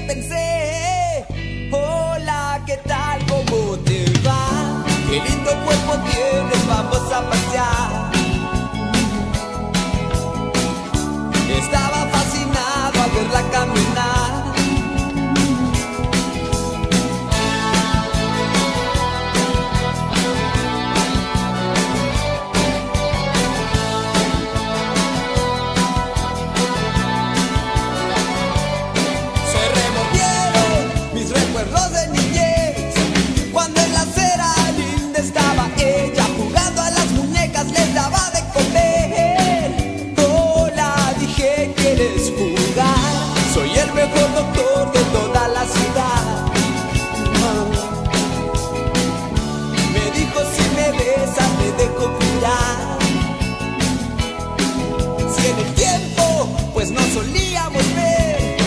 pensé, hola, ¿qué tal? ¿Cómo te va? Qué lindo cuerpo tienes, vamos a pasear. Estaba fascinado a verla caminar. Soy el mejor doctor de toda la ciudad. Me dijo si me besas me dejo curar. Si en el tiempo pues no solíamos ver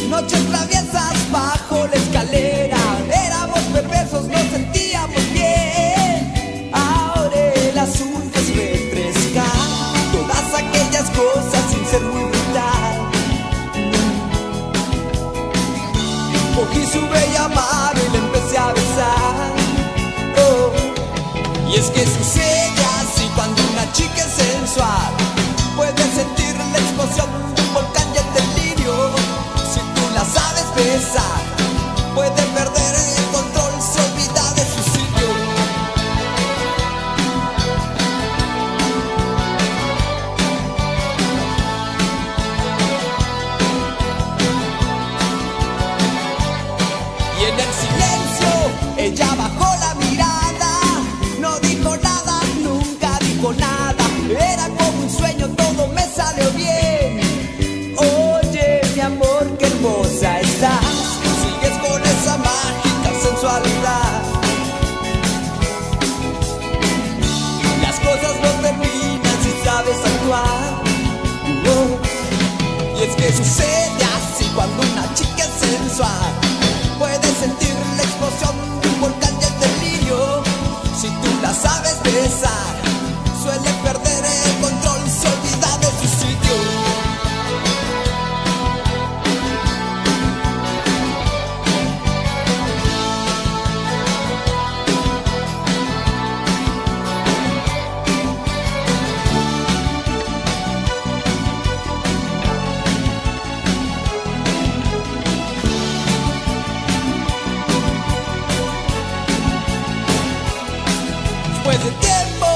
noches traviesas bajo la escalera. Éramos perversos, nos sentíamos bien. Ahora el asunto es refrescar todas aquellas cosas sin ser muy brutal. Cogí su bella mano y le empecé a besar. Oh. Y es que sucede así cuando una chica es sensual. Puedes sentir la explosión de un volcán y el delirio. Si tú la sabes besar, puede perder el control, se olvida de su sitio. Y en el silencio ella bajó la mirada. No dijo nada, nunca dijo nada. Era como un sueño, todo me salió bien. Oye, mi amor, qué hermosa estás. Sigues con esa mágica sensualidad. Las cosas no terminan si sabes actuar. Y es que sucede así cuando una chica es sensual. Puedes sentir la explosión de un volcán y el delirio. Si tú la sabes besar, suele perder el control, se olvida de su sitio. Después de tiempo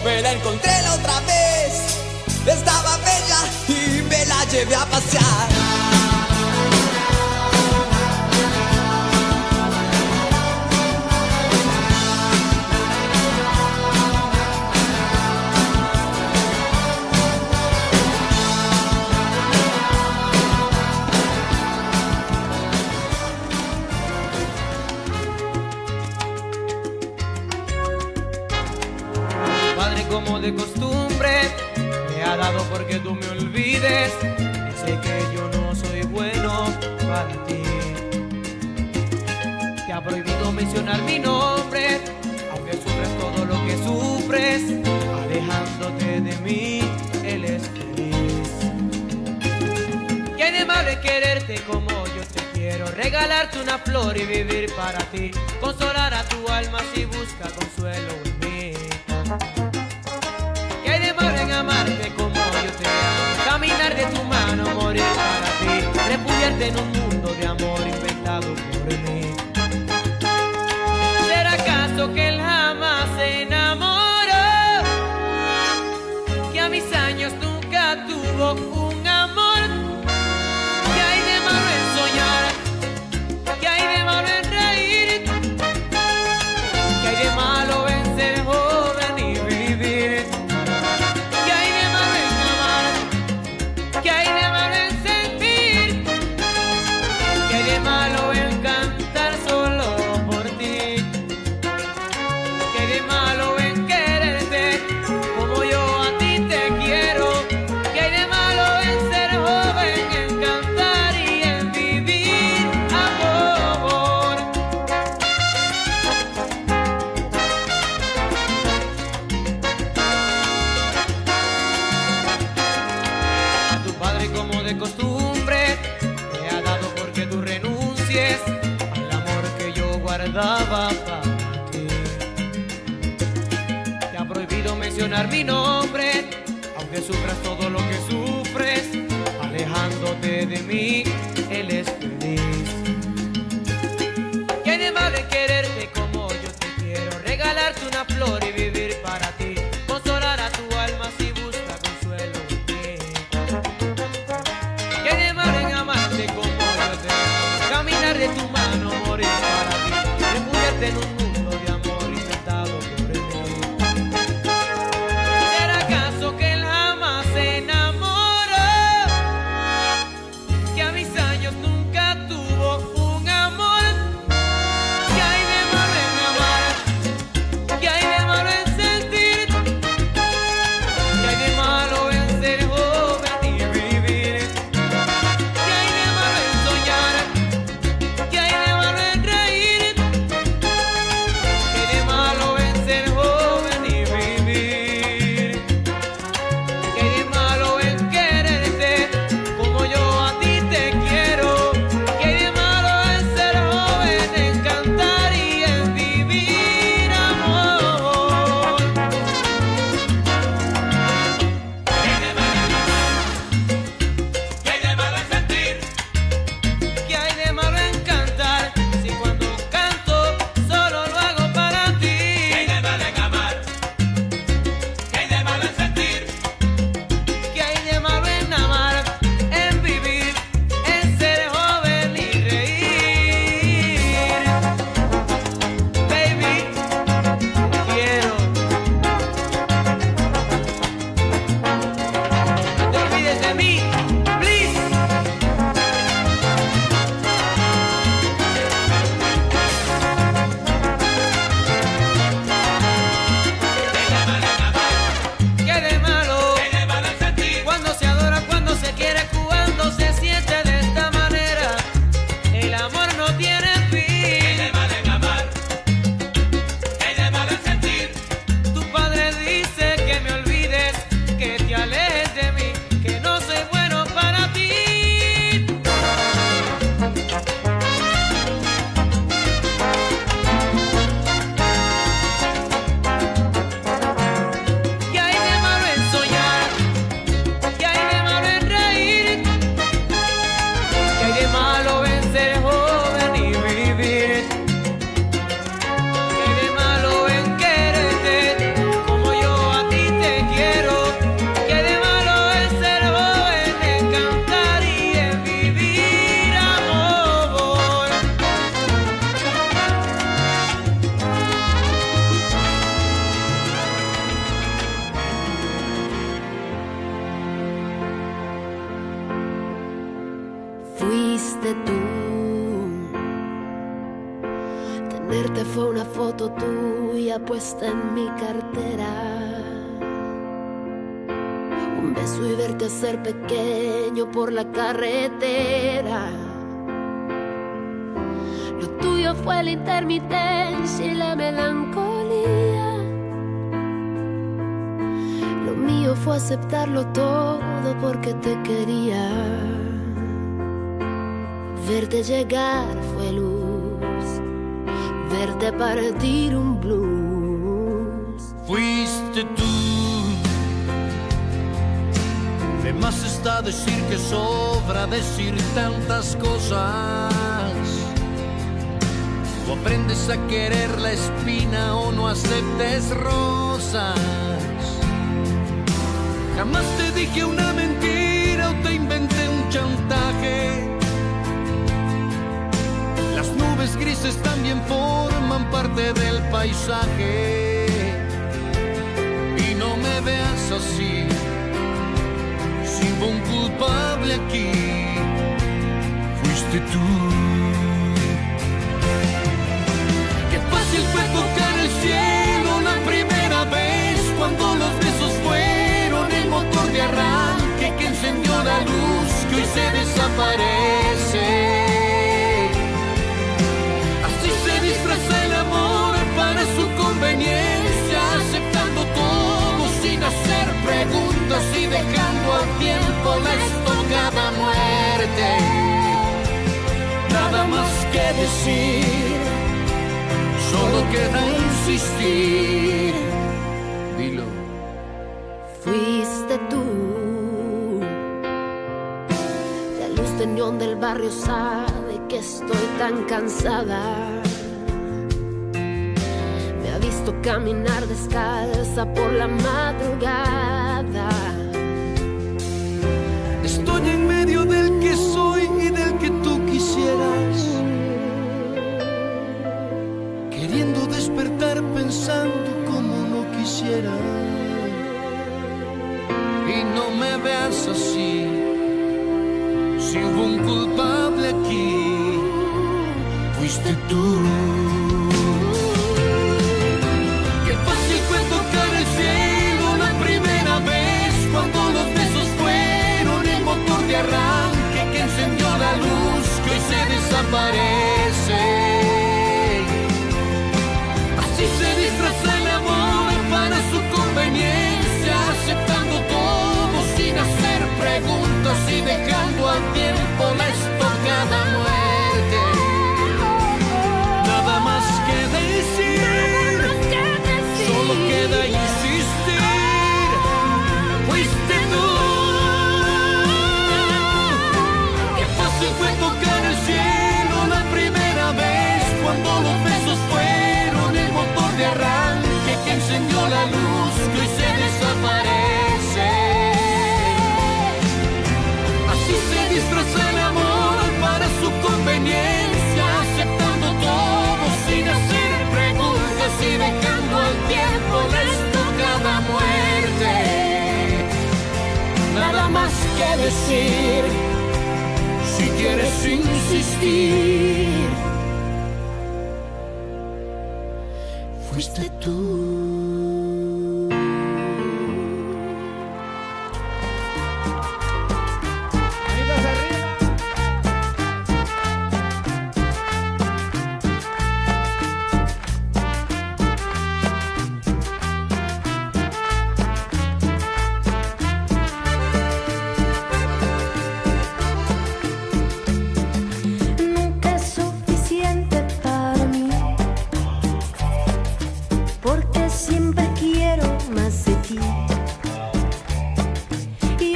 me la encontré la otra vez. Estaba bella y me la llevé a pasear. Como de costumbre me ha dado porque tú me olvides. Y sé que yo no soy bueno para ti. Te ha prohibido mencionar mi nombre, aunque sufres todo lo que sufres. Alejándote de mí, él es feliz. ¿Qué hay de malo en quererte como yo te quiero? Regalarte una flor y vivir para ti. Consolar a tu alma si busca consuelo en mí. En amarte como yo te amo, caminar de tu mano, morir para ti, refugiarte en un mundo de amor inventado por mí. ¿Será acaso que él jamás se enamoró? Que a mis años nunca tuvo un amor. ¿Qué hay de malo en soñar? ¿Qué hay de malo en reír? ¿Qué hay de malo en ser joven y vivir? ¿Qué hay de malo en sentir? guardaba para ti. Te ha prohibido mencionar mi nombre, aunque sufras todo lo que sufres, alejándote de mí, él es feliz. ¿Quién es malo en quererte como yo te quiero? Regalarte una flor y vivir para ti, consolar a tu alma si busca consuelo en ti. ¿Quién es malo en amarte como yo te amo? Caminar de tu mano, morir para ti, refugiarte en un mundo de amor inventado por mí. ¿Será acaso que él jamás se enamoró? Que a mis años nunca tuvo un amor. ¿Qué hay de malo en amar? ¿Qué hay de malo en sentir? ¿Qué hay de malo en ser joven y vivir? ¿Qué hay de malo en soñar? ¿Qué hay de malo en reír? ¿Qué hay de malo en ser joven y vivir? ¿Qué hay de malo en quererte como yo a ti te quiero? ¿Qué hay de malo en ser joven, en cantar y en vivir amor? ¿Qué hay de malo en amar? ¿Qué hay de malo en sentir? ¿Qué hay de malo en cantar si cuando canto solo lo hago para ti? ¿Qué hay de malo en amar? ¿Qué hay de malo en sentir? ¿Qué hay de malo en amar, en vivir, en ser joven y reír? Baby, te quiero. No te olvides de mí, please. ¿Qué hay de malo en amar? ¿Qué de malo? ¿Qué hay de malo en sentir? Cuando se adora, cuando se quiere, cuando se siente de esta manera, el amor no tiene ¿Qué hay fin. de malo en amar? ¿Qué hay de malo en sentir? Tu padre dice que me olvides, que te alejes de mí, que no soy bueno para ti. ¿Qué hay de malo en soñar? ¿Qué hay de malo en reír? ¿Qué hay de malo en ser joven y vivir? ¿Qué hay de malo en quererte como yo a ti te quiero? ¿Qué hay de malo en ser joven, en cantar y en vivir amor? Fuiste tú. Tenerte fue una foto tuya puesta en mi cartera. Un beso y verte ser pequeño por la carretera. Lo tuyo fue la intermitencia y la melancolía. Lo mío fue aceptarlo todo porque te quería. Verte llegar fue luz, verte partir un blues. Fuiste tú. De más está decir que sobra decir tantas cosas. O aprendes a querer la espina o no aceptes rosas. Jamás te dije una mentira o te inventé un chantaje. Las nubes grises también forman parte del paisaje. Y no me veas así, si hubo un culpable aquí, fuiste tú. Qué fácil fue tocar el cielo la primera vez, cuando los besos fueron el motor de arranque que encendió la luz que hoy se desaparece. Disfraza el amor para su conveniencia, aceptando todo sin hacer preguntas y dejando al tiempo la estocada muerte. Nada más que decir, queda insistir. Dilo. Fuiste tú, la luz de neón del barrio sabe que estoy tan cansada. Me ha visto caminar descalza por la madrugada. Estoy en medio del que soy y del que tú quisieras, queriendo despertar pensando como no quisiera. Y no me veas así, si hubo un culpable aquí, fuiste tú. Qué fácil fue tocar el cielo la primera vez, cuando los besos fueron el motor de arranque que encendió la luz que hoy se desaparece. Así se disfraza el amor para su conveniencia, aceptando todo sin hacer preguntas y dejando al tiempo la estocada muerte. Nada más que decir, solo queda insistir. Fuiste tú. Qué fácil fue tocar el cielo la primera vez, cuando los besos fueron el motor de arranque que encendió la luz que hoy se desaparece. Así se disfraza el amor para su conveniencia, aceptando todo sin hacer preguntas y dejando al tiempo la estocada muerte. Nada más que decir, si quieres insistir, fuiste tú. Nunca es suficiente para mí, porque siempre quiero más de ti.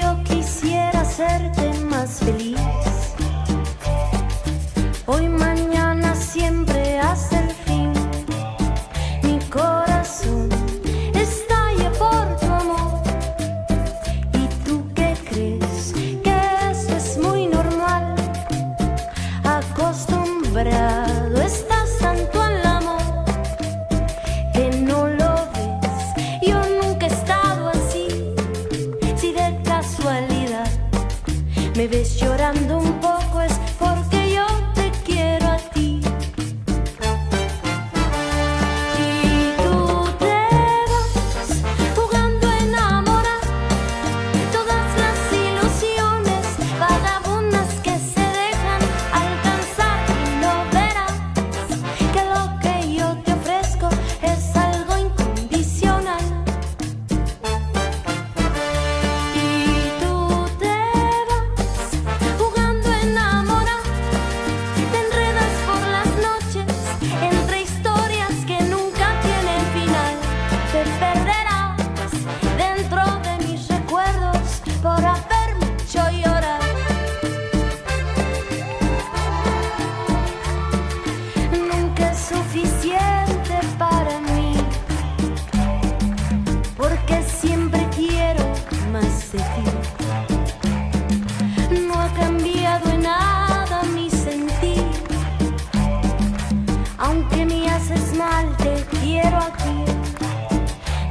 Yo quisiera hacerte más feliz, hoy, mañana, siempre hasta el fin. Mi corazón estalla por tu amor. ¿Y tú qué crees? Que eso es muy normal. Acostumbrado estás tanto al amor que no lo ves. Yo nunca he estado así. Si de casualidad me ves llorando un poco, es porque yo te quiero a ti. Y tú te vas jugando a enamorar todas las ilusiones vagabundas que se dejan alcanzar, y no verás que lo que yo te ofrezco es algo incondicional. Y tú te vas jugando a enamorar, te enredas por las noches entre historias que nunca tienen final. Te perderás dentro de mis recuerdos por haberme hecho llorar. Nunca es suficiente para mí, porque siempre quiero más de ti. No ha cambiado en nada mi sentir, aunque me haces mal, te quiero aquí.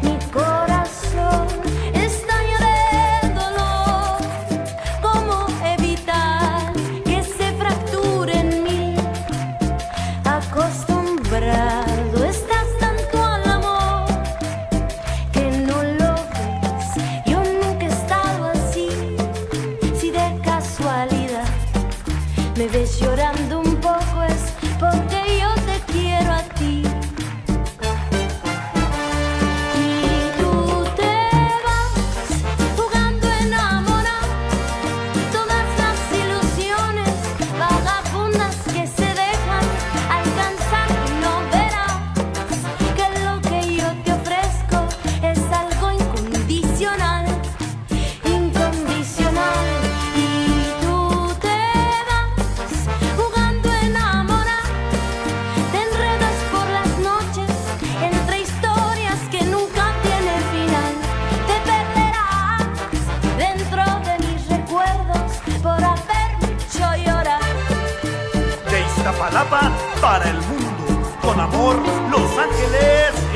Mi corazón estalla de dolor. ¿Cómo evitar que se fracture en mí? Acostumbrado estás tanto al amor que no lo ves. Yo nunca he estado así. Si de casualidad me ves llorando un poco, es porque yo te quiero a ti.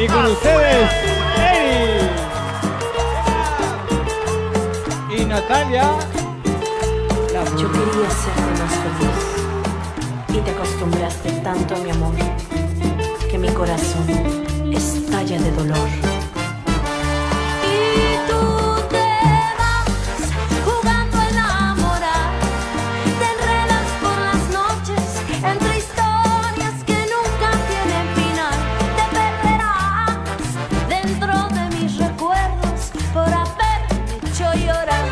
Y con ustedes, Eri. Y Natalia. Yo quería hacerte más feliz y te acostumbraste tanto a mi amor que mi corazón estalla de dolor. Y tú te vas jugando a enamorar, te enredas por las noches entre historias que nunca tienen final. Te perderás dentro de mis recuerdos por haberme hecho llorar.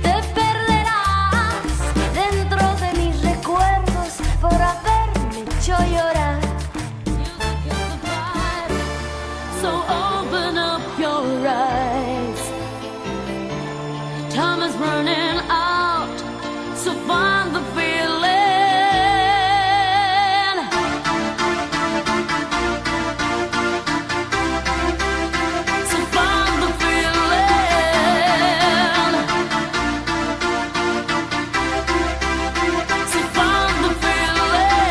Te perderás dentro de mis recuerdos por haberme hecho llorar. So open up your eyes. Time is running out, so find the feeling. So find the feeling. So find the feeling.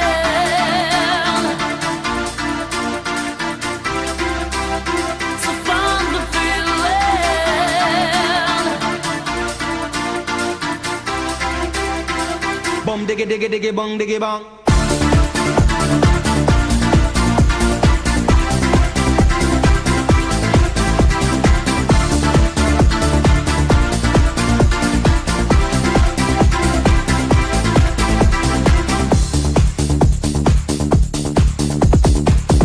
So find the feeling. Bum diggy diggy diggy bong diggy bong.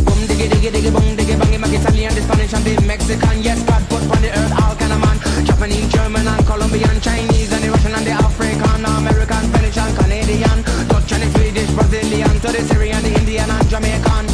Bum diggy diggy diggy bong diggy bong. You make Italian, the Spanish and the Mexican. Yes, God put on the earth all kind of man. Japanese, German and Colombian, Chinese and the Russian and the African, American, Spanish and Canadian, Dutch and the Swedish, Brazilian, to the Syrian, the Indian and Jamaican.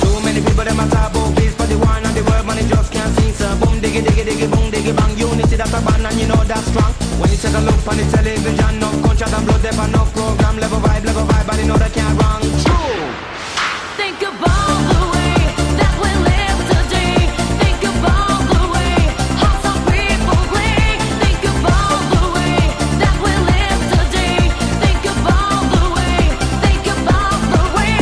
Too many people them a talk about peace, but the war and the world man it just can't sing. So boom diggy diggy diggy boom diggy bang. Unity that's a band and you know that's strong. When you take a look on the television, no gunshot and blood, there no program, level vibe, but you know they can't wrong. True. Think about the way that we live today. Think about the way how some people play. Think about the way that we live today. Think about the way. Think about the way.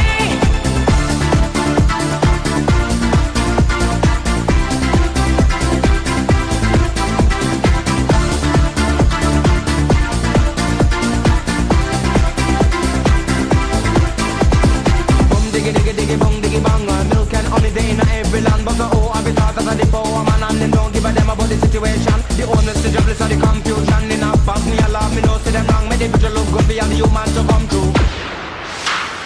Boom diggy diggy diggy bong diggy bang. Milk and honey they in every land, but the oh I be thought as a the power man and them don't give a damn about the situation. The owners the jobless of the confusion. In a box me alarm me no see them wrong. Me the picture look good for all the human to come true.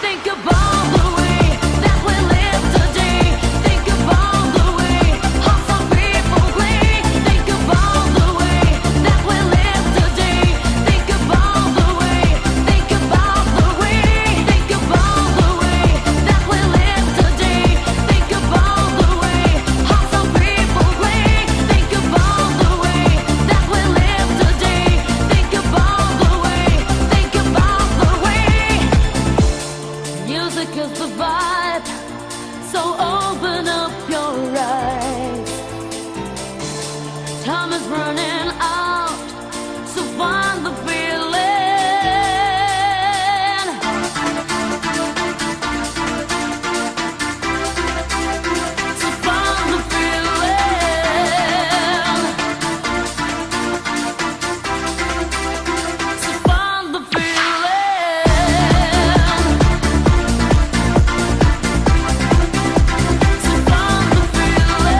Think about the way that we live today. Think about the way how some people play. Think about the way that we live today. Think about the way. Think about the way. Think about the way that we live today. Think about the way how some people play. Think about the way that we live today. Think about the way. Think about the way. Music is the vibe, so open up your eyes. Time is running out, so find the feeling. So find the feeling. So find the feeling. So find the feeling.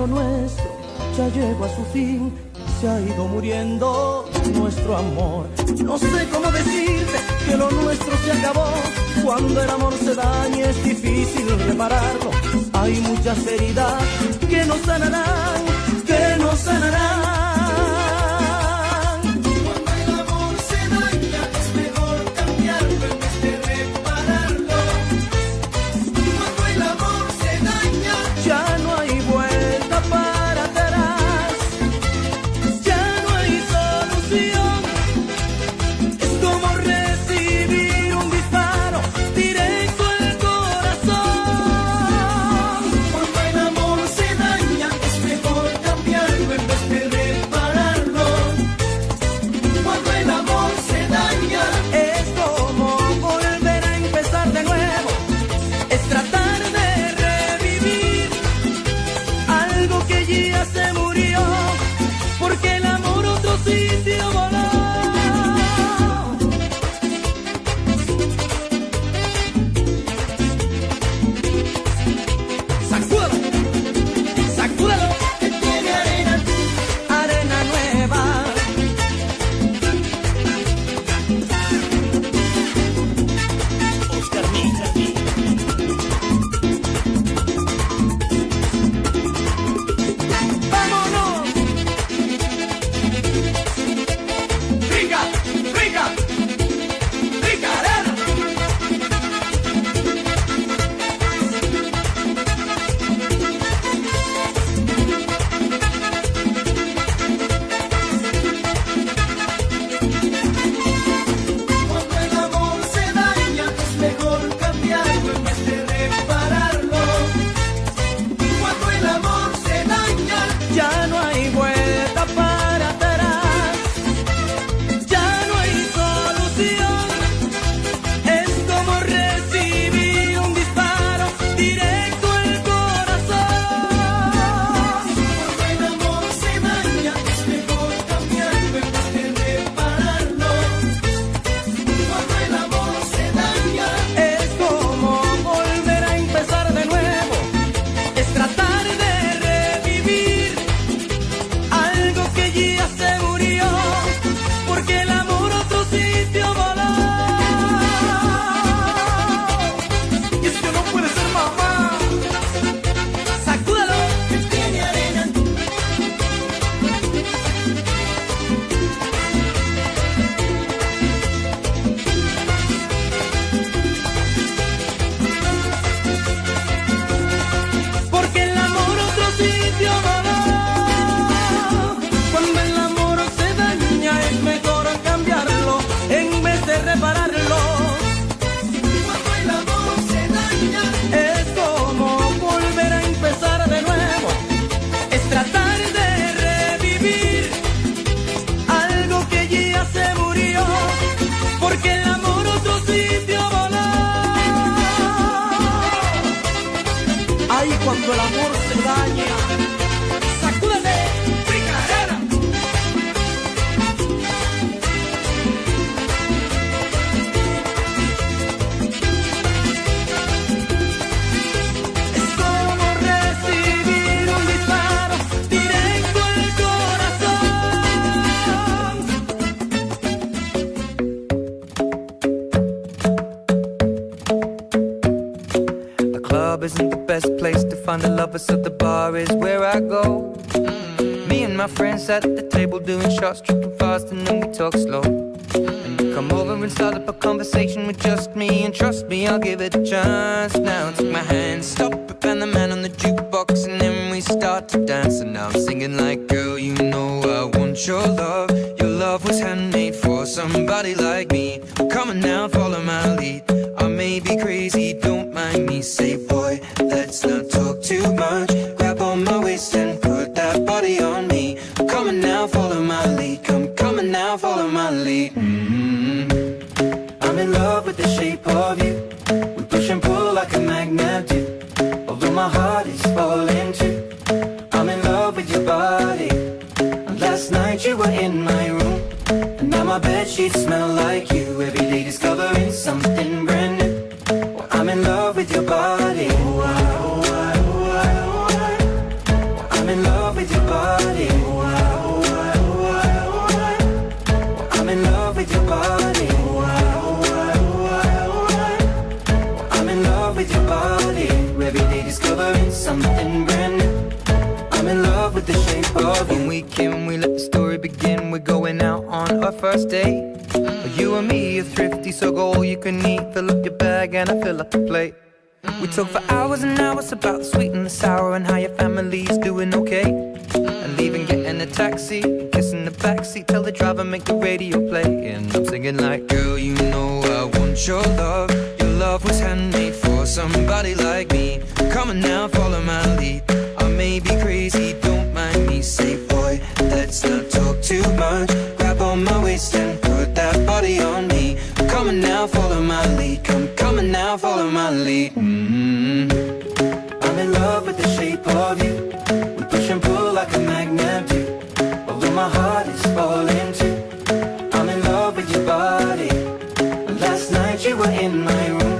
lo nuestro ya llegó a su fin, se ha ido muriendo nuestro amor. No sé cómo decirte que lo nuestro se acabó. Cuando el amor se daña es difícil repararlo. Hay muchas heridas que no sanarán, que no sanarán. Cuando el amor se daña es mejor cambiarlo en vez de repararlo. Cuando el amor se daña Ya no hay vuelta para atrás, ya no hay solución. Es como recibir un disparo directo al corazón. Cuando el amor se daña es mejor cambiarlo en vez de repararlo. Cuando el amor se daña Es como volver a empezar de nuevo, es tratar de revivir algo que ya se murió, porque el amor otro sitio voló. Sacúdalo, sacúdalo, que tiene arena. arena nueva. Oscar Milla. ¡Vámonos! Rica, rica, rica arena. Cuando el amor se daña es mejor cambiarlo en vez de repararlo. Cuando el amor se daña Ya no hay vuelta para atrás, ya no hay solución. Es como recibir un disparo directo al corazón. Cuando el amor se daña es mejor cambiarlo en vez de repararlo. Cuando el amor se daña Es como volver a empezar de nuevo, es tratar de revivir algo que ya se murió, porque el amor otro sitio voló. Y es que no puede ser, mamá. Sacúdalo, que tiene arena. porque el amor otro sitio voló. Cuando el amor se daña es mejor cambiarlo en vez de repararlo. Cuando el amor se daña Es como volver a empezar de nuevo, es tratar de revivir algo que ya se murió, porque el amor otro sitio voló. Ay, cuando el amor se daña, sacúdate, rica arena. es como recibir un disparo directo al corazón. The club isn't the best place to find a lover, so the bar is where I go. Me and my friends sat at the table doing shots, tripping fast, and then we talk slow. And you come over and start up a conversation with just me, and trust me, I'll give it a chance. Now take my hand, stop it, and the man on the jukebox, and then we start to dance. And now I'm singing like, girl, you know I want your love. Your love was handmade for somebody like me. Come on now, follow my lead. I may be crazy, don't mind me. Say, boy, let's not talk too much. Grab on my waist and put that body on me. Come on now, follow my lead. Come on now, follow my lead. I'm in love with the shape of you. We push and pull like a magnet do. Although my heart is falling too. I'm in love with your body. And last night you were in my room, and now my bedsheets smell like you. Every day discovering something brand new. Well, I'm in love with your body. I'm in first date. You and me are thrifty, so go all you can eat. Fill up your bag and I fill up the plate. We talk for hours and hours about the sweet and the sour and how your family's doing okay. And leaving, getting a taxi, kissing the backseat, tell the driver make the radio play. And I'm singing like, girl, you know I want your love. Your love was handmade for somebody like me. Come on now, follow my lead. I may be crazy, don't mind me. Say, boy, let's not talk too much. Grab on my waist and put that body on me. Come on now, follow my lead. Come on now, follow my lead. I'm in love with the shape of you. We push and pull like a magnet do. Although my heart is falling too. I'm in love with your body. Last night you were in my room.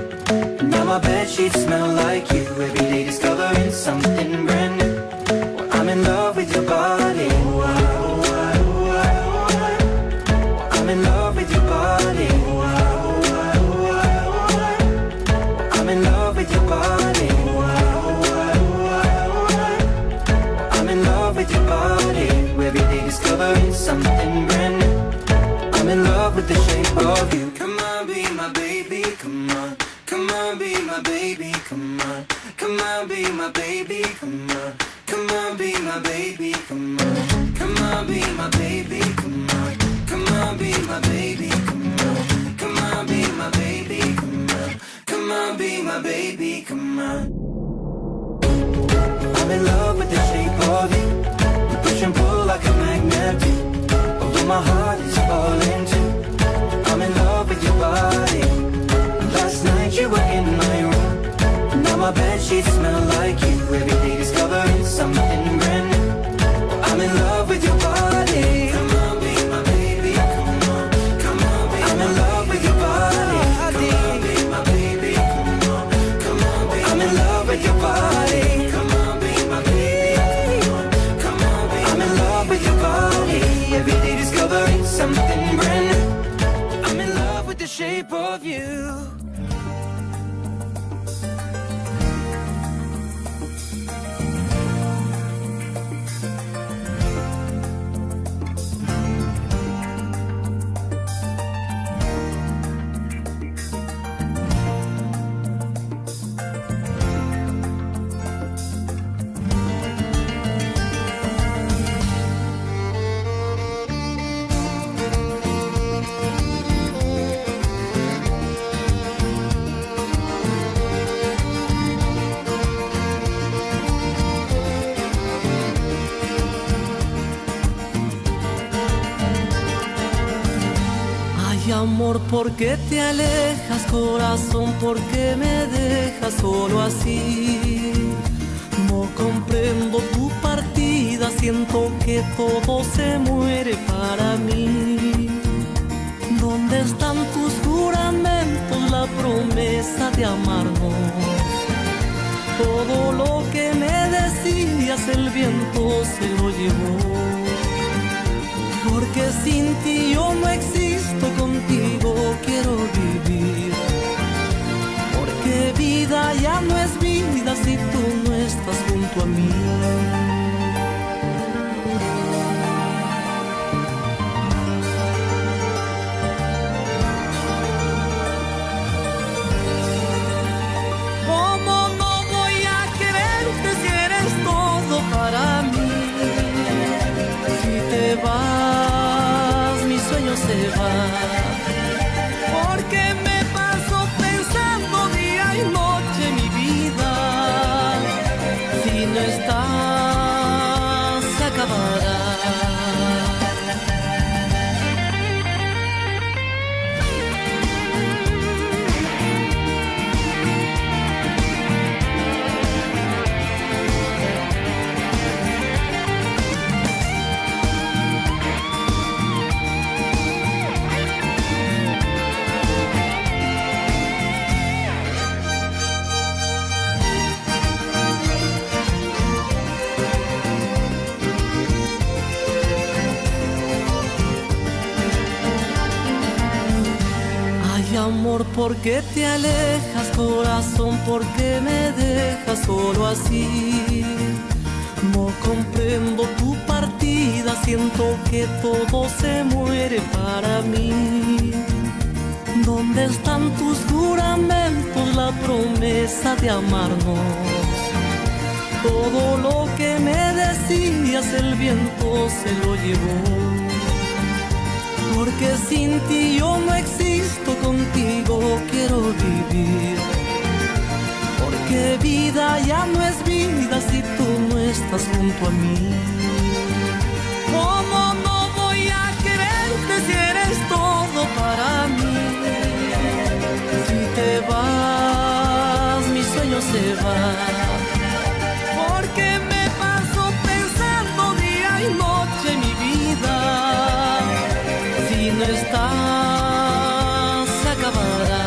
And now my bedsheets smell like you. Every day discovering something brand new. Well, I'm in love with your body. I'm in love with your body. I'm in love with your body. I'm in love with your body. Every day discovering something brand new. I'm in love with the shape of you. Come on, be my baby, come on. Come on, be my baby, come on. Come on, be my baby, come on. Come on, be my baby, come on. Come on, be my baby, come on. Come on, be my baby, come on. Come on, be my baby, come on. Come on, be my baby, come on. I'm in love with the shape of you. We push and pull like a magnet do. Although my heart is falling too. I'm in love with your body. Last night you were in my room. Now my bedsheets smell like you. Every day discovering something brand new. I'm in love with your body. Come on, be my baby, come on. Come on, be I'm in love with your body. Come on, be my baby, come on. Come on, be I'm in love with your body. Come on, be my baby, come on. Come on, be I'm in love with your body. Every day discovering something brand new. I'm in love with the shape of you. Amor, ¿por qué te alejas? Corazón, ¿por qué me dejas solo así? No comprendo tu partida, siento que todo se muere para mí. ¿Dónde están tus juramentos, la promesa de amarnos? Todo lo que me decías el viento se lo llevó. Porque sin ti yo no existo, contigo quiero vivir. Porque vida ya no es vida si tú no estás junto a mí. ¿Cómo no voy a quererte si eres todo para mí? Si te vas, mi sueño se va. Porque me paso pensando día y noche mi vida. Si no estás, se acabará. Amor, ¿por qué te alejas? Corazón, ¿por qué me dejas solo así? No comprendo tu partida, siento que todo se muere para mí. ¿Dónde están tus juramentos, la promesa de amarnos? Todo lo que me decías el viento se lo llevó. Porque sin ti yo no existo, contigo quiero vivir. Porque vida ya no es vida si tú no estás junto a mí. ¿Cómo no voy a quererte si eres todo para mí? Si te vas, mi sueño se va. Porque me paso pensando día y noche mi vida. Si no estás, se acabará.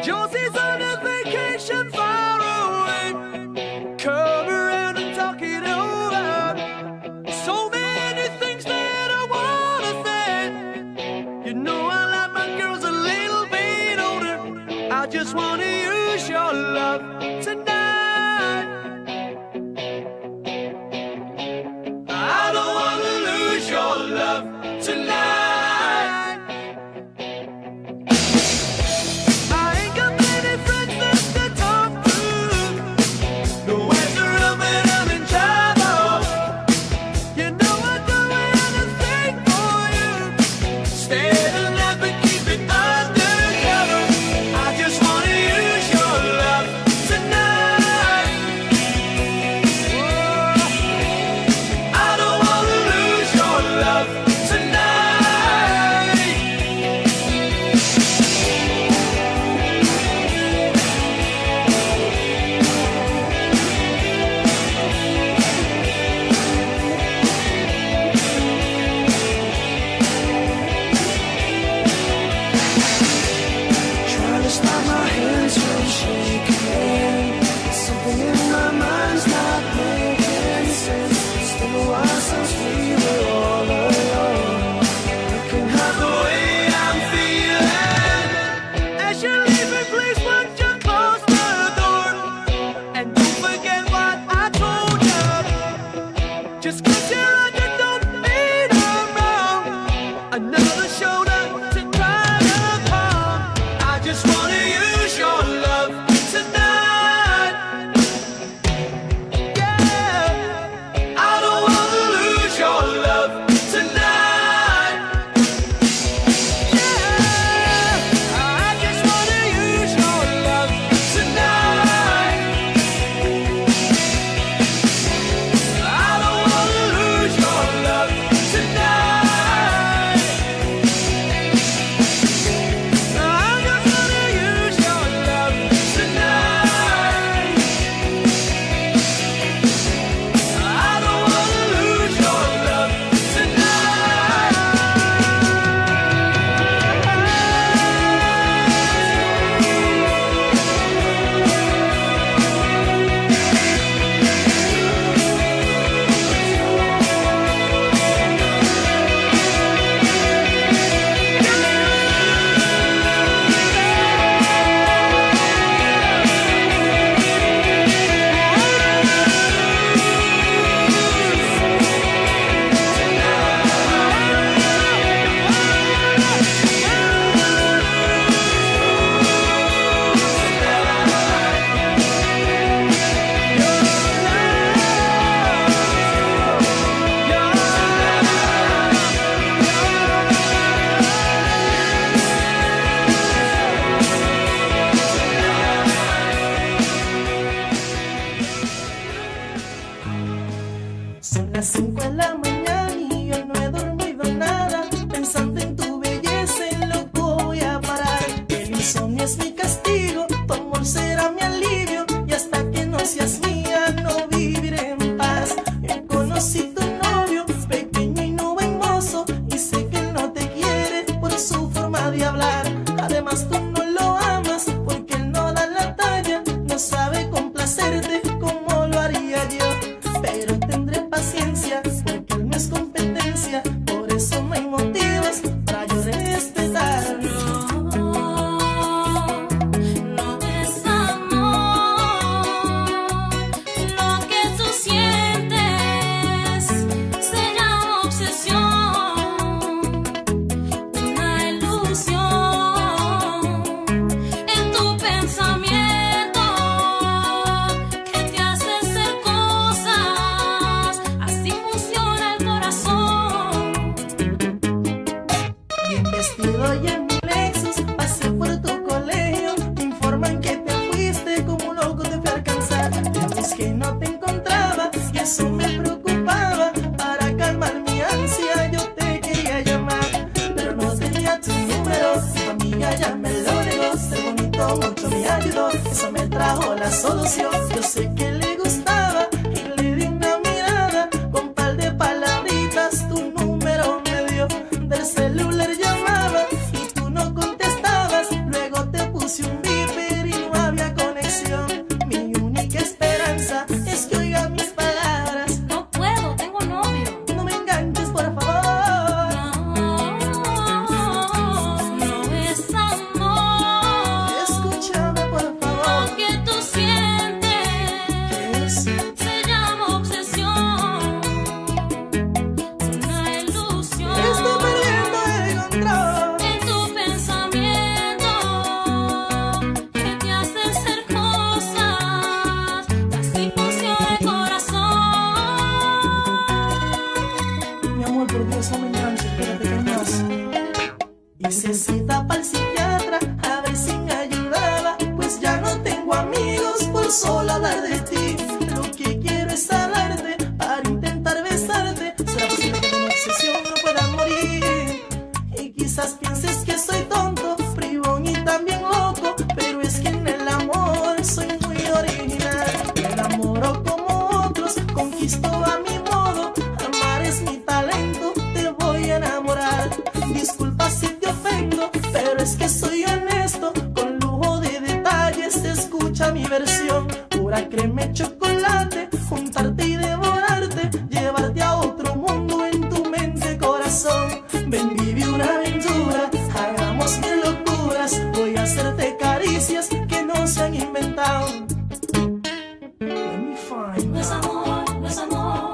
Josie's on a vacation far away. Come around and talk it over. So many things that I wanna say. You know I like my girls a little bit older. I just wanna use your love tonight. I don't wanna lose your love tonight. solución. Yo sé que le gustaba y le di una mirada. Con par de palabritas tu número me dio. Del celular llamaba y tú no contestabas. Luego te puse un beeper y no había conexión. Mi única esperanza es que oiga mis palabras. No puedo, tengo novio. No me enganches, por favor. No es amor. Escúchame, por favor. Lo que tú sientes ¿Qué es? se llama obsesión. Una ilusión. Estoy perdiendo el control. En tu pensamiento que te hace ser cosas, casi funciona el corazón. Mi amor, por Dios, no me enganches, espérate que hay más. Hice cita para el psiquiatra a ver si me ayudaba. Pues ya no tengo amigos por solo hablar de ti. Lo que quiero es hablarte para intentar besarte. ¿Será posible que de una obsesión no pueda morir? Y quizás pienses que soy tonto, bribón y también loco, pero es que en el amor soy muy original. Me enamoro como otros, conquisto a mi modo. Amar es mi talento, te voy a enamorar. Disculpa si te ofendo, pero es que soy honesto. Con lujo de detalles, escucha mi versión. Pura crema y chocolate, juntarte y devorarte, llevarte a otro mundo en tu mente, corazón. Ven, vive una aventura, hagamos mil locuras. Voy a hacerte caricias que no se han inventado. Let me find No es amor, no es amor.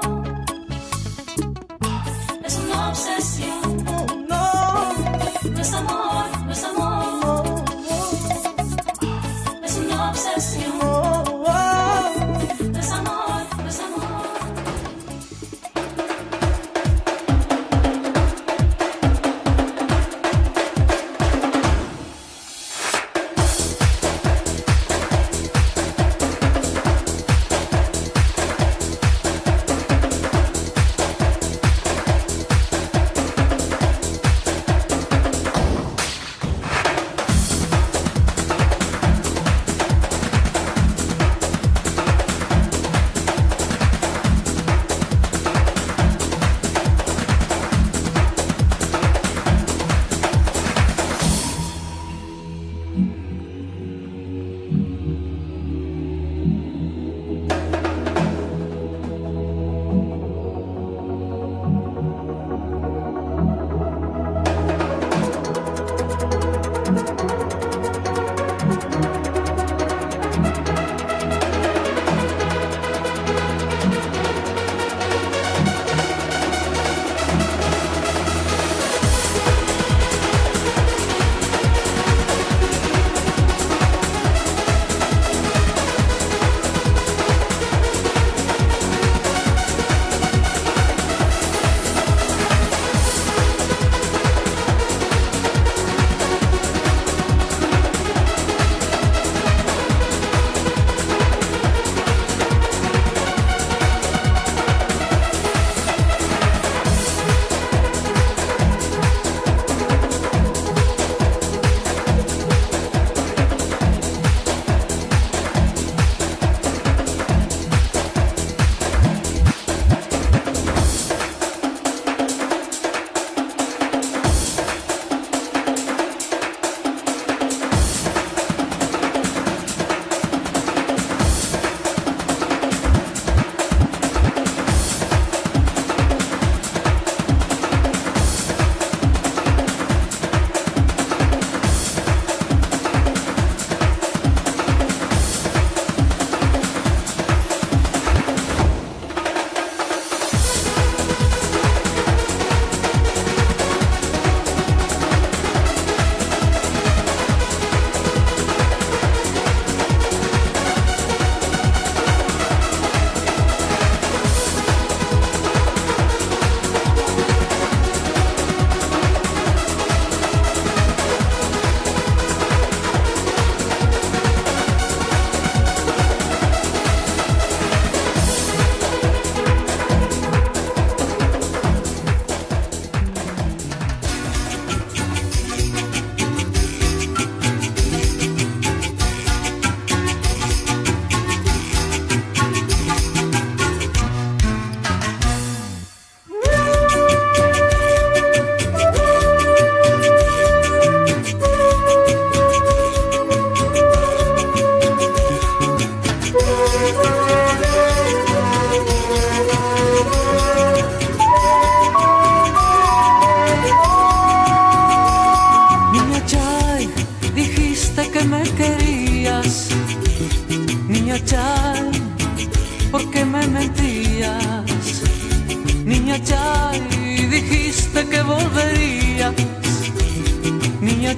Es una obsesión. Oh, no, No es amor, no es amor. no, Es una obsesión. no, oh. No es amor, no es amor.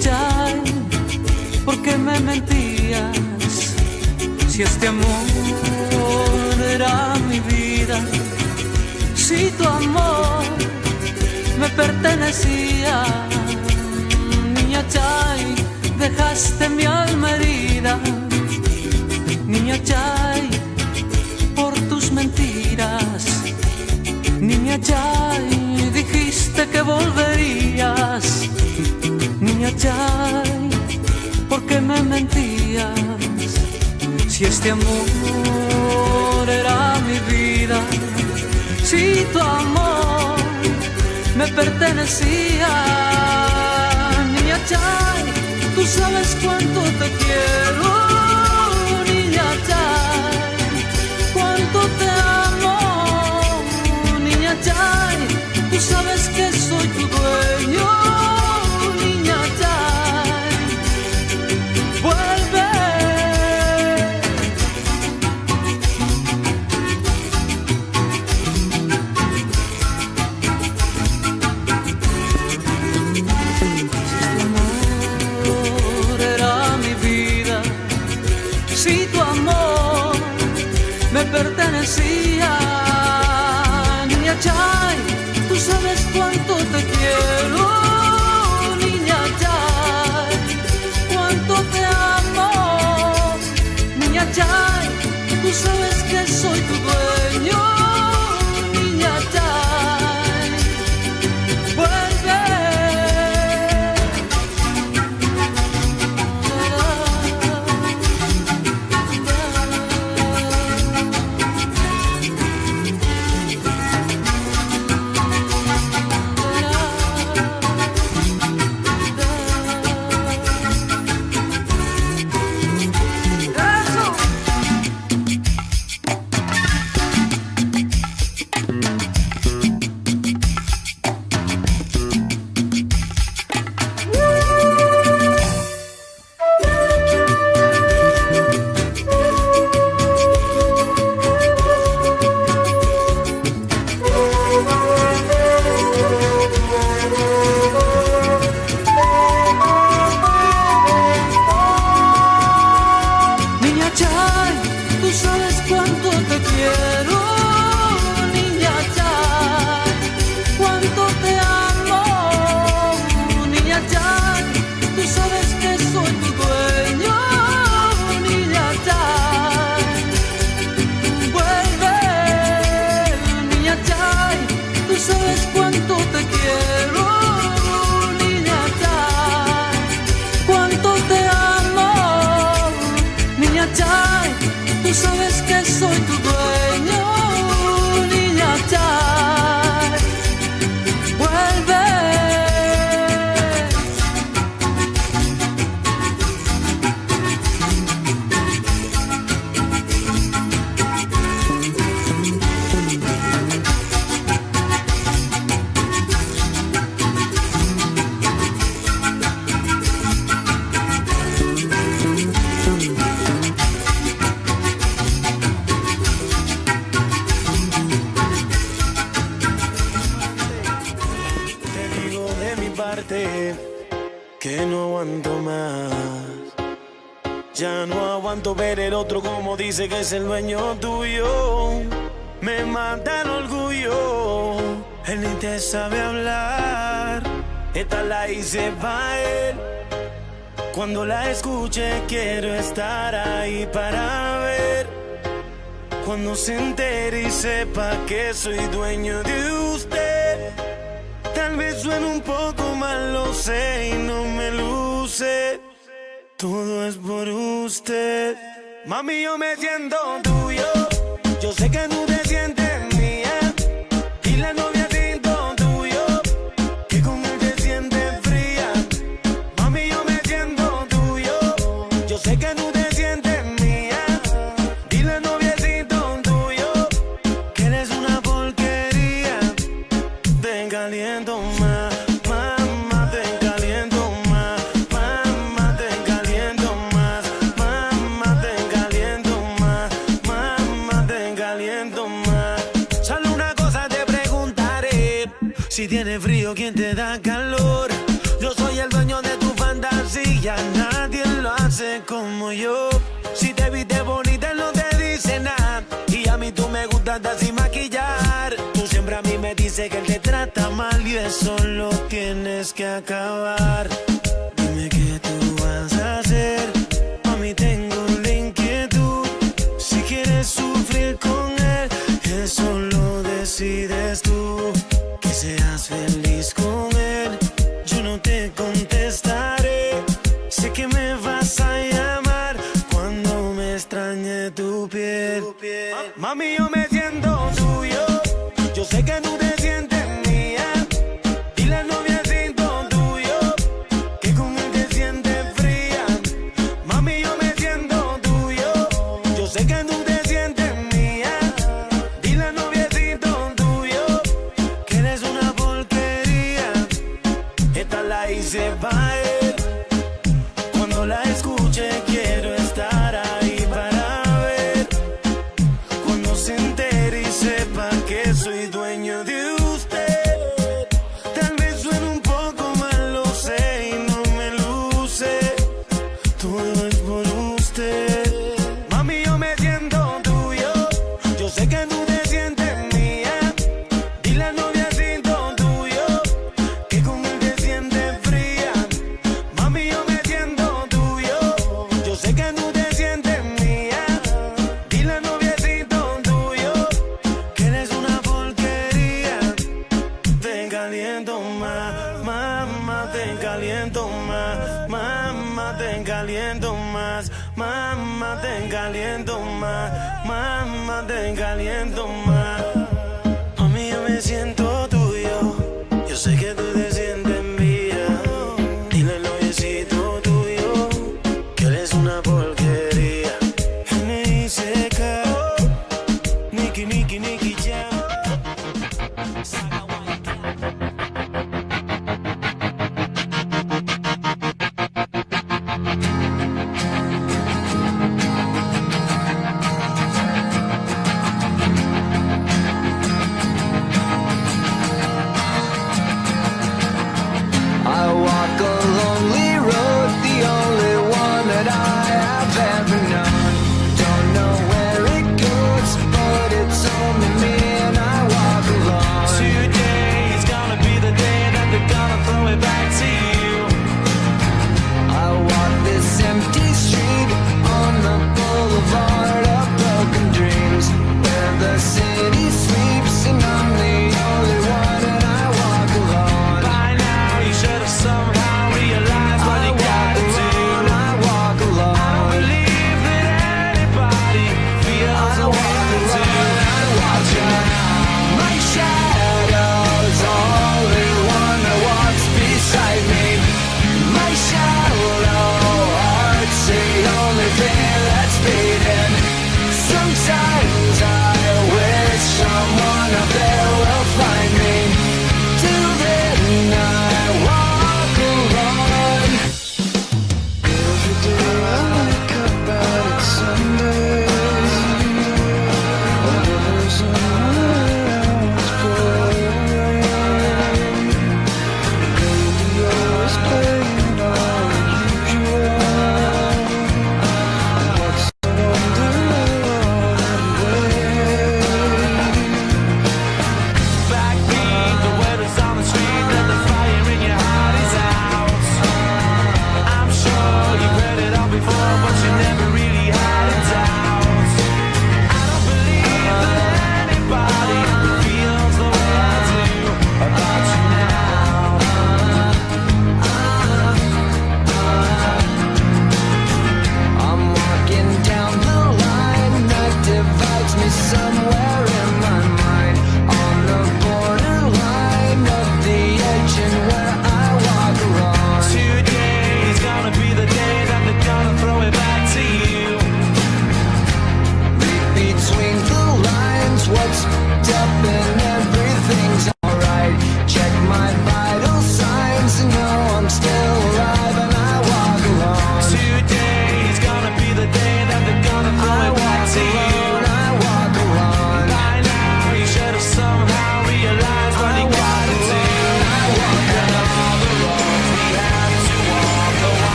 Chay, ¿por qué me mentías? Si este amor era mi vida, si tu amor me pertenecía. Niña Chay, dejaste mi alma herida. Niña Chay, por tus mentiras. Niña Chay, dijiste que volverías. Niña Chay, ¿por qué me mentías? Si este amor era mi vida, si tu amor me pertenecía. Niña Chay, tú sabes cuánto te quiero. Niña Chay, cuánto te amo. Niña Chay, tú sabes que soy tu dueño. Niña Chay, vuelve. Si tu amor me pertenecía. Niña Chay, tú sabes cuánto te quiero. Niña Chay, cuánto te amo. Niña Chay, tú sabes que soy tu dueño. Niña Chay, vuelve. Tú sabes que soy tu dueño, Niña Chay, vuelve. Que no aguanto más. Ya no aguanto ver el otro como dice que es el dueño tuyo. Me mata el orgullo. Él ni te sabe hablar. Esta la hice pa' él. Cuando la escuche quiero estar ahí para ver. Cuando se entere y sepa que soy dueño de usted. Tal vez suene un poco mal, lo sé y no me luce. Todo es por usted. Mami, yo me siento tuyo. Yo sé que tú te sientes mía. Y la novia siento tuyo. Que con él te sientes fría. Mami, yo me siento tuyo. Yo sé que tú te sientes mía. Y la novia siento tuyo. Que eres una porquería. Te caliento más. Si tienes frío, ¿quién te da calor? Yo soy el dueño de tu familia. fantasía, nadie lo hace como yo. Si te viste bonita no te dice nada, y a mí tú me gustas sin maquillar. Tú siempre a mí me dices que él te trata mal y eso lo tienes que acabar. Dime qué tú vas a hacer, a mí tengo la inquietud. Si quieres sufrir con él, eso lo decides tú. Que seas feliz con él, yo no te contestaré. Sé que me vas a llamar cuando me extrañe tu piel. Mami, yo me siento tuyo, yo sé que tú te sientes mía. Dile al noviecito tuyo que con él te sientes fría. Mami, yo me siento tuyo, yo sé que tú te sientes mía. Dile al noviecito tuyo que eres una porquería. Esta la hice para él. Cuando la escuche quiero estar ahí para ver. Cuando se entere y sepa que soy dueño de usted. Tal vez suene un poco mal, lo sé, y no me luce. Todo es por usted. Mami, yo me siento tuyo, yo sé que tú te sientes mía. Dile al noviecito tuyo que con él te sientes fría. Mami, yo me siento tuyo, yo sé que tú te sientes mía. Dile al noviecito tuyo que eres una porquería. Te caliento más, mamá, te caliento más. Mamá, te caliento más. Mamá, te caliento más. Mamá, te caliento más. Mami, yo me siento tuyo, yo sé que tú te sientes mía. Dile al noviecito tuyo que eres una porquería. N.I.C.K. Nicky, Nicky, Nicky Jam.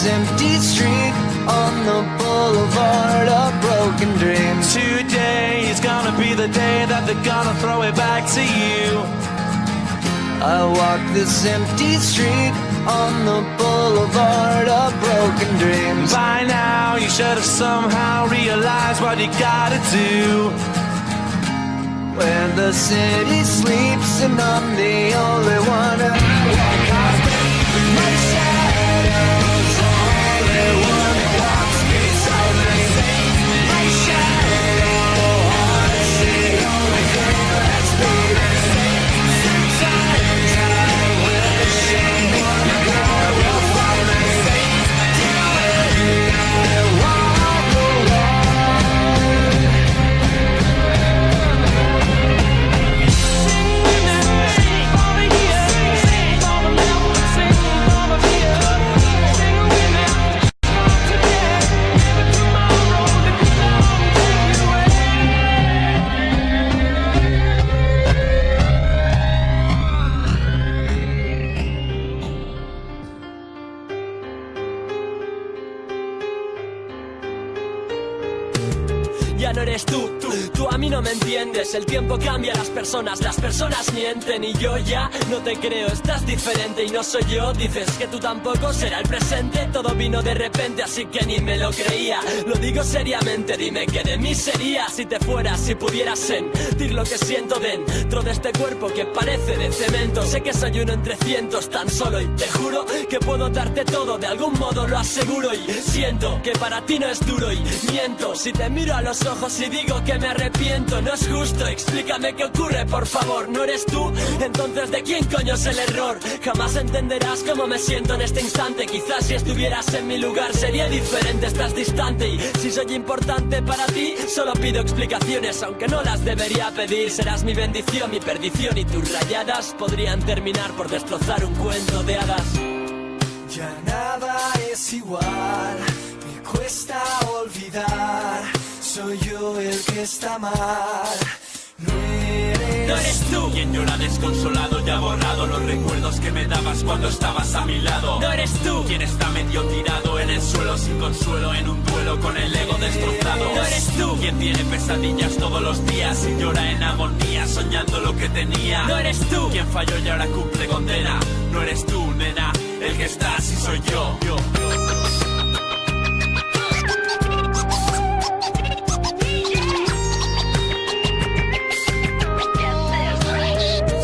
this empty street on the boulevard of broken dreams. Today is gonna be the day that they're gonna throw it back to you. I walk this empty street on the boulevard of broken dreams. By now you should have somehow realized what you gotta do. Where the city sleeps and I'm the only one who walks my shadows. Only one who walks beside me. My shadow haunts the only thing that's beating. Sometimes I wish someone God will find me. Doing I walk the walk. Ya no eres tú a mí no me entiendes. El tiempo cambia a las personas mienten. Y yo ya no te creo, estás diferente y no soy yo. Dices que tú tampoco, será el presente. Todo vino de repente, así que ni me lo creía. Lo digo seriamente, dime que de mí sería. Si te fueras, si pudieras sentir lo que siento dentro de este cuerpo que parece de cemento. Sé que soy uno entre cientos tan solo y te juro que puedo darte todo, de algún modo lo aseguro. Y siento que para ti no es duro y miento si te miro a los ojos y digo que me arrepiento. No es justo, explícame qué ocurre, por favor. ¿No eres tú? Entonces ¿de quién coño es el error? Jamás entenderás cómo me siento en este instante. Quizás si estuvieras en mi lugar sería diferente. Estás distante y si soy importante para ti solo pido explicaciones, aunque no las debería pedir. Serás mi bendición, mi perdición, y tus rayadas podrían terminar por destrozar un cuento de hadas. Ya nada es igual, me cuesta olvidar. Soy yo el que está mal. No eres tú quien llora desconsolado y ha borrado los recuerdos que me dabas cuando estabas a mi lado. No eres tú quien está medio tirado en el suelo sin consuelo, en un duelo con el ego destrozado. No eres tú quien tiene pesadillas todos los días y llora en agonía soñando lo que tenía. No eres tú quien falló y ahora cumple condena. No eres tú, nena, el que está así soy yo.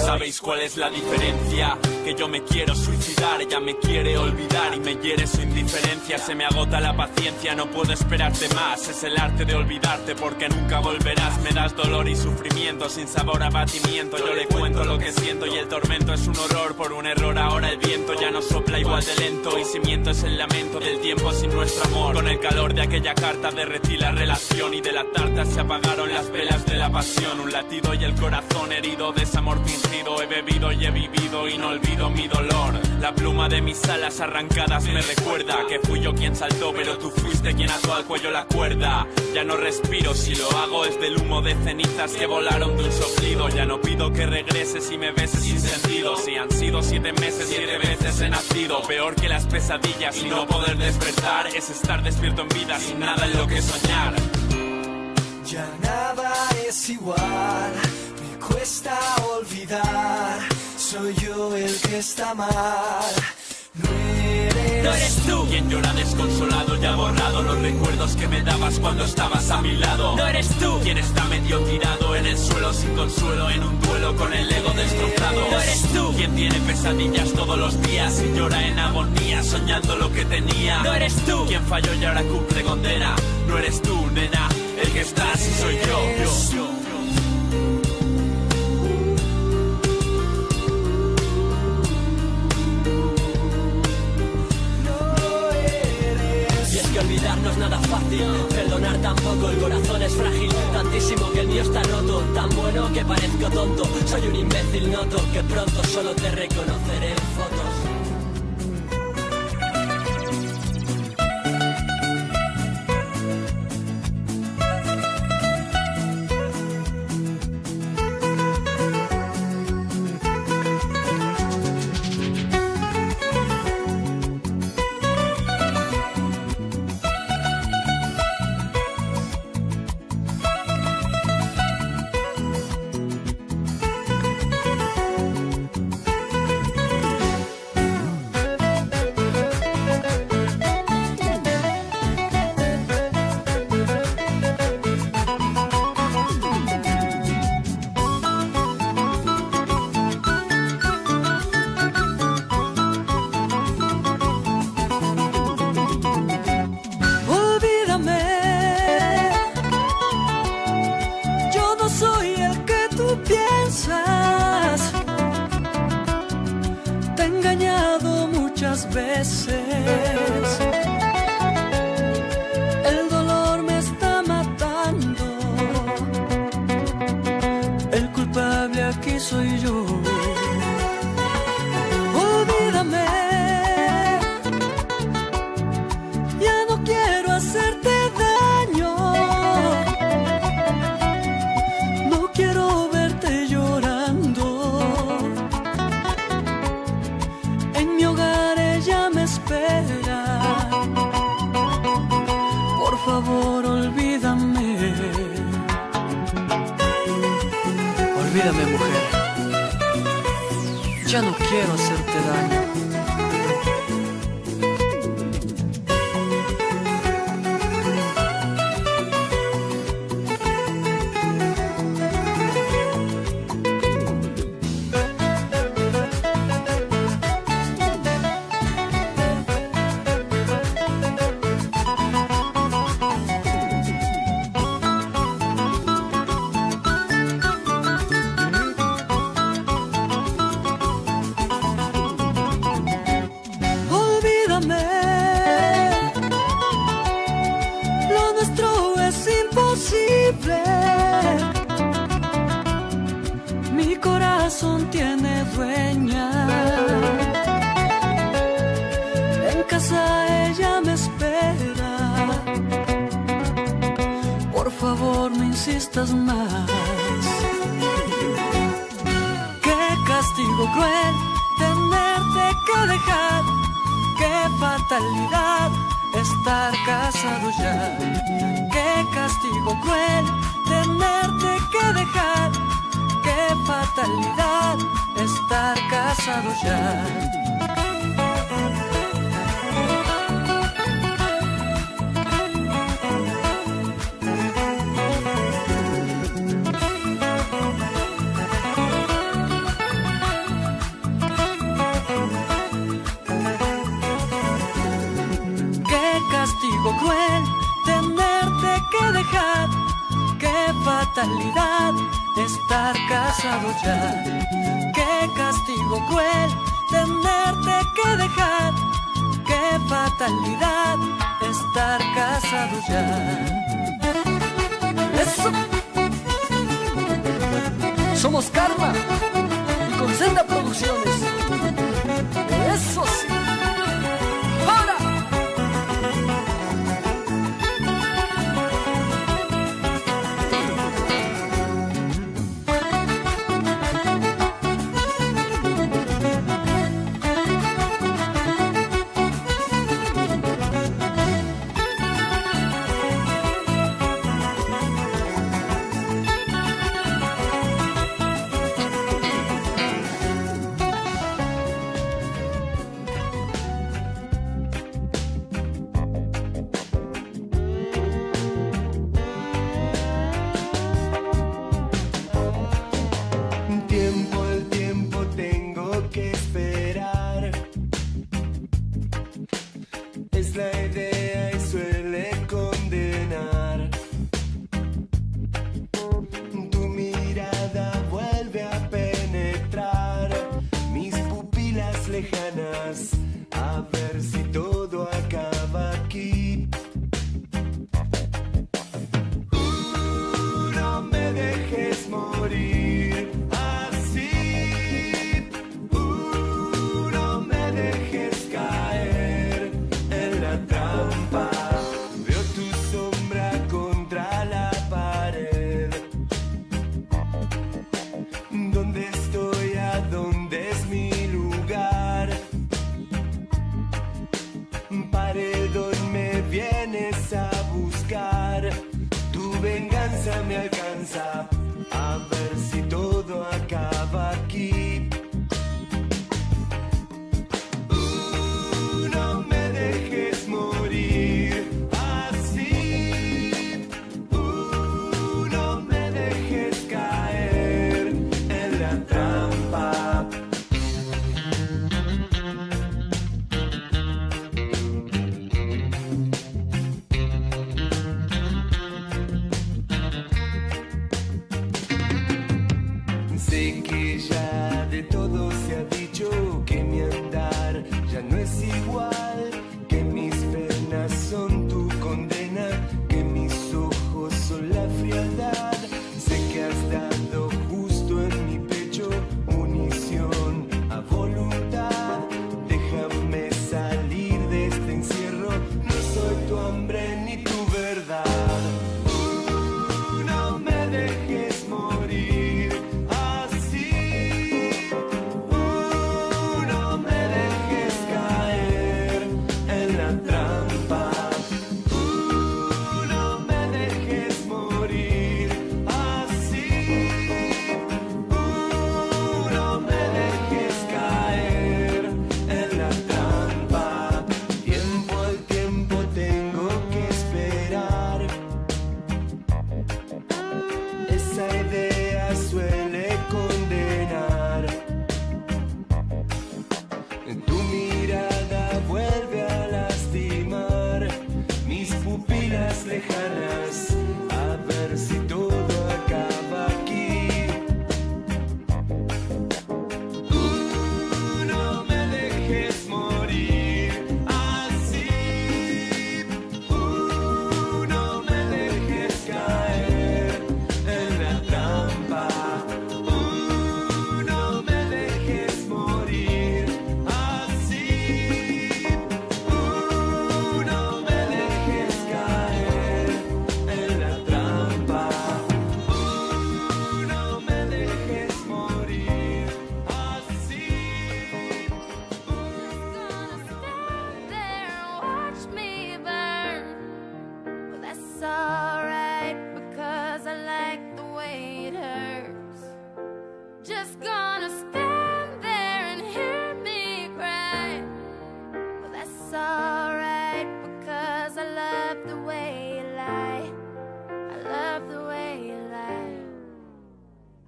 ¿Sabéis cuál es la diferencia? Que yo me quiero suicidar, ella me quiere olvidar y me hiere su indiferencia. Se me agota la paciencia, no puedo esperarte más. Es el arte de olvidarte porque nunca volverás. Me das dolor y sufrimiento sin sabor a abatimiento. Yo le cuento lo que siento y el tormento es un horror. Por un error ahora el viento ya no sopla igual de lento. Y si miento es el lamento del tiempo sin nuestro amor. Con el calor de aquella carta derretí la relación y de la tarta se apagaron las velas de la pasión. Un latido y el corazón herido, desamor fingido. He bebido y he vivido y no olvido mi dolor. La pluma de mis alas arrancadas me recuerda que fui yo quien saltó, pero tú fuiste quien ató al cuello la cuerda. Ya no respiro, si lo hago es del humo de cenizas que volaron de un soplido. Ya no pido que regreses y me beses sin sentido. Si han sido 7 meses, 7 veces he nacido. Peor que las pesadillas y no poder despertar es estar despierto en vida sin nada en lo que soñar. Ya nada es igual, me cuesta olvidar. Soy yo el que está mal. No eres tú quien llora desconsolado y ha borrado los recuerdos que me dabas cuando estabas a mi lado. No eres tú quien está medio tirado en el suelo sin consuelo, en un duelo con el ego destrozado. No eres tú quien tiene pesadillas todos los días y llora en agonía soñando lo que tenía. No eres tú quien falló y ahora cumple condena. No eres tú, nena, el que está así soy yo. Olvidar no es nada fácil, perdonar tampoco, el corazón es frágil. Tantísimo que el mío está roto, tan bueno que parezco tonto. Soy un imbécil, noto que pronto solo te reconoceré en fotos. veces. El dolor me está matando. El culpable aquí soy yo. Olvídame. Ya no quiero hacerte daño. No quiero verte llorando. En mi hogar ella me espera. Por favor, olvídame. Olvídame, mujer. Ya no quiero hacerte daño. Olvídame. Lo nuestro es imposible. Mi corazón tiene dueña. En casa ella me espera. Por favor, no insistas más. Qué castigo cruel tenerte que dejar. Qué fatalidad estar casado ya. Qué castigo cruel tenerte que dejar. Qué fatalidad estar casado ya. Qué castigo cruel tenerte que dejar. Qué fatalidad estar casado ya. Qué castigo cruel tenerte que dejar. Qué fatalidad estar casado ya. Eso. Somos Karma y con Senda Producciones. Eso sí. ¡Ahora! El tiempo tengo que esperar. Es la idea y suele condenar. Tu mirada vuelve a penetrar mis pupilas lejanas. A ver si todo acaba aquí. No me dejes morir así. No me dejes caer en la trampa. Veo tu sombra contra la pared. ¿Dónde estoy? ¿A dónde es mi lugar? Paredón, me vienes a buscar. Tu venganza me alcanza. A ver si todo acaba aquí. No me dejes morir así. No me dejes caer en la trampa. Sé que ya de todo se ha dicho que mi andar ya no es igual.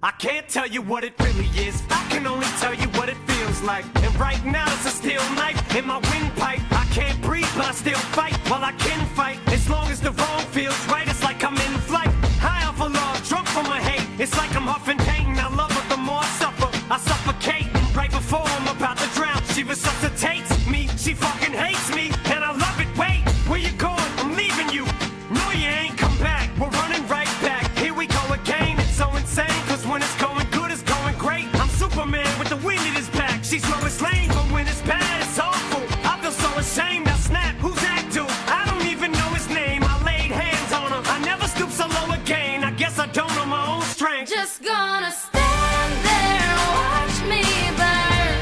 I can't tell you what it really is, I can only tell you what it feels like. And right now it's a steel knife in my windpipe. I can't breathe but I still fight, while I can fight. As long as the wrong feels right, it's like I'm in flight. High off of love, drunk from my hate. It's like I'm huffing pain, I love her the more I suffer. I suffocate, right before I'm about to drown. She resuscitates me, she fucking hates me. And I love it, wait, where you going? I'm leaving you. No you ain't come back, we're running right back. Here we go again, it's so insane. Cause when it's going good, it's going great. I'm Superman with the wind in his back. She's Lois Lane, but when it's bad, it's awful. I feel so ashamed, I snap, who's that dude? I don't even know his name, I laid hands on him. I never stoop so low again, I guess I don't know my own strength. Just gonna stand there and watch me burn.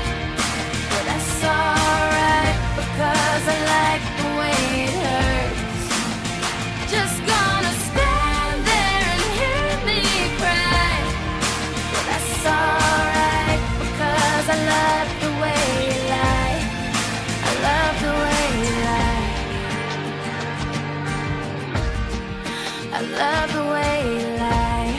But that's alright, because I like the way it hurts. Just gonna stand there and hear me cry. But that's alright, because I love the way you lie. I love the way you lie. I love the way you lie.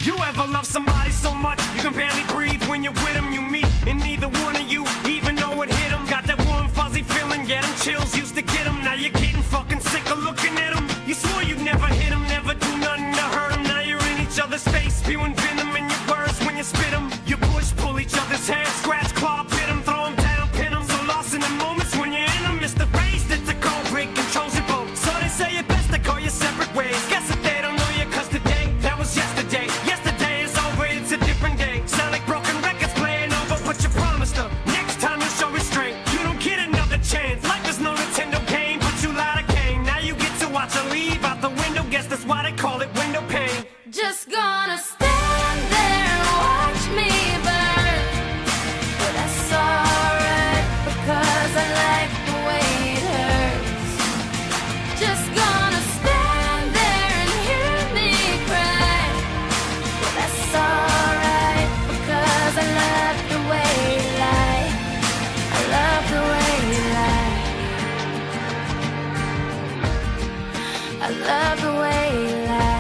You ever love somebody so much you can barely breathe when you're with them? You meet and neither one of you even know it hit them. Got that warm fuzzy feeling, yeah, them chills used to get them. Now you're getting fucking sick of looking at them. You swore you'd never hit them, never do nothing to hurt them. Now you're in each other's face, spewing venom in your words when you spit them. You push, pull each other's hair, scratch, claw, pit them, throw them down, pin them. So lost in the moments when you're in them, it's the race that's a cold break, controls your boat. So they say it best to go your separate ways. Guess that they don't know you, cause today, that was yesterday. Yesterday is over, it's a different day. Sound like broken records playing over, but you promised her next time you'll show restraint. You don't get another chance. Life is no Nintendo game, but you lied again. Now you get to watch her leave out the window. Guess that's why they call it window pane. Just gonna stand there and watch me burn. But that's alright, because I like the way it hurts. Just gonna stand there and hear me cry. But that's alright, because I love the way you lie. I love the way you lie. I love the way you lie.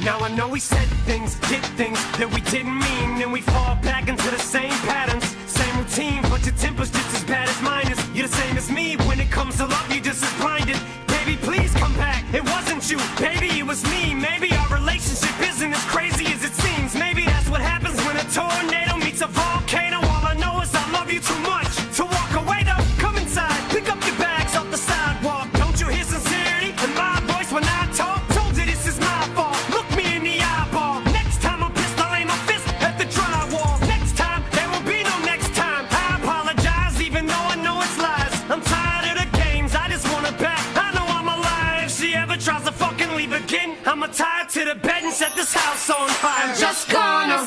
Now I know we said things, did things that we didn't mean, and we fall back into the same patterns, same routine, but your temper's just as bad as mine is. You're the same as me, when it comes to love, you're just as blinded. Baby, please come back, it wasn't you, baby, it was me. Maybe our relationship isn't as crazy as it seems. Maybe that's what happens when a tornado meets a volcano. All I know is I love you too much to walk away though. Come inside, pick up your bags off the sidewalk. Don't you hear sincerity in my voice when I talk? Told you this is my fault, look me in the eyeball. Next time I'm pissed, I'll aim my fist at the drywall. Next time, there will be no next time. I apologize even though I know it's lies. I'm tired of the games, I just want her back. I know I'm alive, if she ever tries to fucking leave again, I'ma tie her to the bed and set this house on fire. I'm just gonna